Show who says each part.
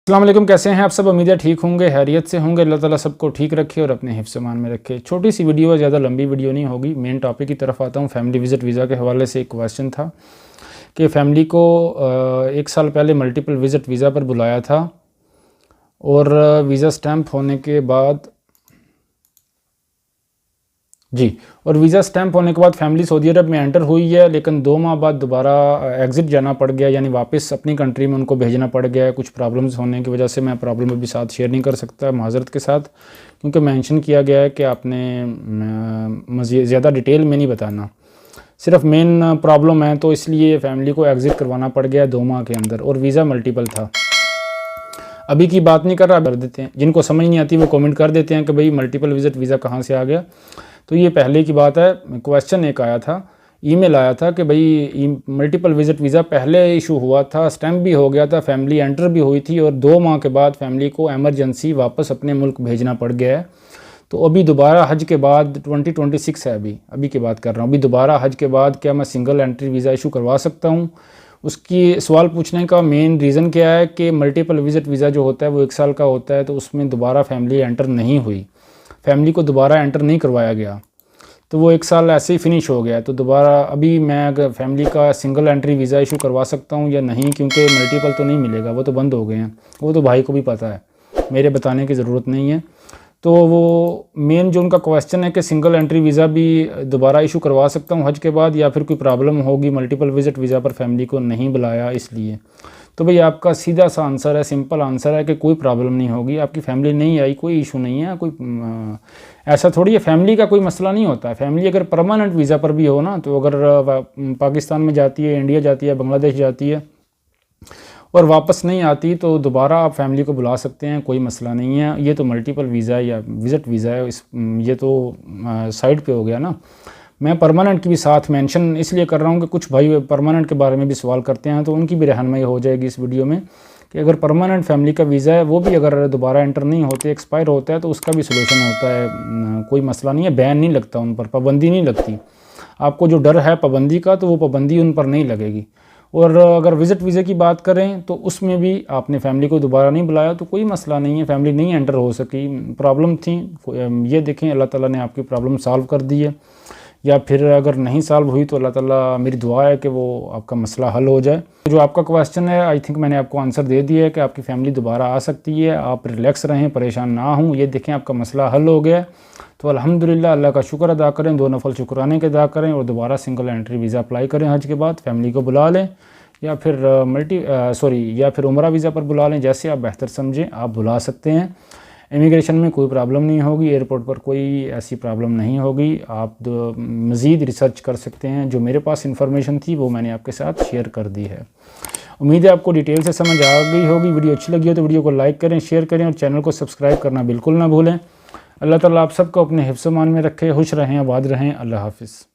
Speaker 1: अस्सलाम वालेकुम, कैसे हैं आप सब। उम्मीद है ठीक होंगे, हैरियत से होंगे। अल्लाह ताला सबको ठीक रखे और अपने हिफ्ज़ मान में रखे। छोटी सी वीडियो है, ज़्यादा लंबी वीडियो नहीं होगी। मेन टॉपिक की तरफ आता हूँ। फैमिली विज़िट वीज़ा के हवाले से एक क्वेश्चन था कि फ़ैमिली को 1 साल पहले मल्टीपल विज़िट वीज़ा पर बुलाया था और वीज़ा स्टैम्प होने के बाद वीज़ा स्टैम्प होने के बाद फैमिली सऊदी अरब में एंटर हुई है, लेकिन 2 माह बाद दोबारा एग्ज़िट जाना पड़ गया, यानी वापस अपनी कंट्री में उनको भेजना पड़ गया है। कुछ प्रॉब्लम्स होने की वजह से मैं प्रॉब्लम अभी साथ शेयर नहीं कर सकता माज़रत के साथ, क्योंकि मेंशन किया गया है कि आपने मज़ीद ज़्यादा डिटेल में नहीं बताना, सिर्फ मेन प्रॉब्लम है। तो इसलिए फ़ैमिली को एग्ज़िट करवाना पड़ गया 2 माह के अंदर, और वीज़ा मल्टीपल था। अभी की बात नहीं कर रहा, कर देते हैं। जिनको समझ नहीं आती वो कमेंट कर देते हैं कि भाई मल्टीपल विज़िट वीज़ा कहाँ से आ गया। तो ये पहले की बात है। क्वेश्चन एक आया था, ईमेल आया था कि भाई मल्टीपल विज़िट वीज़ा पहले इशू हुआ था, स्टैम्प भी हो गया था, फैमिली एंटर भी हुई थी, और 2 माह के बाद फैमिली को एमरजेंसी वापस अपने मुल्क भेजना पड़ गया है। तो अभी दोबारा हज के बाद 2026 है, अभी की बात कर रहा हूँ, अभी दोबारा हज के बाद क्या मैं सिंगल एंट्री वीज़ा इशू करवा सकता हूँ? उसकी सवाल पूछने का मेन रीज़न क्या है कि मल्टीपल विज़िट वीज़ा जो होता है वो 1 साल का होता है, तो उसमें दोबारा फैमिली एंटर नहीं हुई, फैमिली को दोबारा एंटर नहीं करवाया गया, तो वो 1 साल ऐसे ही फिनिश हो गया। तो दोबारा अभी मैं अगर फैमिली का सिंगल एंट्री वीज़ा इशू करवा सकता हूँ या नहीं, क्योंकि मल्टीपल तो नहीं मिलेगा, वो तो बंद हो गए हैं। वो तो भाई को भी पता है, मेरे बताने की ज़रूरत नहीं है। तो वो मेन जो उनका क्वेश्चन है कि सिंगल एंट्री वीज़ा भी दोबारा इशू करवा सकता हूँ हज के बाद, या फिर कोई प्रॉब्लम होगी मल्टीपल विज़िट वीज़ा पर फैमिली को नहीं बुलाया इसलिए। तो भाई आपका सीधा सा आंसर है, सिंपल आंसर है कि कोई प्रॉब्लम नहीं होगी। आपकी फैमिली नहीं आई, कोई इशू नहीं है, कोई ऐसा थोड़ी है। फैमिली का कोई मसला नहीं होता है। फैमिली अगर परमानेंट वीज़ा पर भी हो ना, तो अगर पाकिस्तान में जाती है, इंडिया जाती है, बांग्लादेश जाती है और वापस नहीं आती, तो दोबारा आप फैमिली को बुला सकते हैं, कोई मसला नहीं है। ये तो मल्टीपल वीज़ा या विज़िट वीज़ा है, ये तो साइड पे हो गया ना। मैं परमानेंट की भी साथ मेंशन इसलिए कर रहा हूँ कि कुछ भाई परमानेंट के बारे में भी सवाल करते हैं, तो उनकी भी रहनुमाई हो जाएगी इस वीडियो में कि अगर परमानेंट फैमिली का वीज़ा है, वो भी अगर दोबारा एंटर नहीं होते, एक्सपायर होता है, तो उसका भी सोल्यूशन होता है। कोई मसला नहीं है, बैन नहीं लगता उन पर, पाबंदी नहीं लगती। आपको जो डर है पाबंदी का, तो वो पाबंदी उन पर नहीं लगेगी। और अगर विज़िट वीज़े की बात करें तो उसमें भी आपने फैमिली को दोबारा नहीं बुलाया, तो कोई मसला नहीं है। फैमिली नहीं एंटर हो सकी, प्रॉब्लम थी, ये देखें अल्लाह ताला ने आपकी प्रॉब्लम सॉल्व कर दी है। या फिर अगर नहीं सॉल्व हुई तो अल्लाह ताला, मेरी दुआ है कि वो आपका मसला हल हो जाए। जो आपका क्वेश्चन है, आई थिंक मैंने आपको आंसर दे दिया है कि आपकी फैमिली दोबारा आ सकती है। आप रिलैक्स रहें, परेशान ना हों। ये देखें आपका मसला हल हो गया, तो अल्हम्दुलिल्लाह, अल्लाह का शुक्र अदा करें, 2 नफल शुक्राने के अदा करें और दोबारा सिंगल एंट्री वीज़ा अप्लाई करें हज के बाद। फैमिली को बुला लें, या फिर या फिर उम्रा वीज़ा पर बुला लें, जैसे आप बेहतर समझें आप बुला सकते हैं। इमिग्रेशन में कोई प्रॉब्लम नहीं होगी, एयरपोर्ट पर कोई ऐसी प्रॉब्लम नहीं होगी। आप मज़ीद रिसर्च कर सकते हैं। जो मेरे पास इन्फॉर्मेशन थी वो मैंने आपके साथ शेयर कर दी है। उम्मीद है आपको डिटेल से समझ आ गई होगी। वीडियो अच्छी लगी हो तो वीडियो को लाइक करें, शेयर करें और चैनल को सब्सक्राइब करना बिल्कुल ना भूलें। अल्लाह ताला आप सबको अपने हिफ्ज़-ओ-मान में रखे, खुश रहें, आबाद रहें। अल्लाह हाफ़िज़।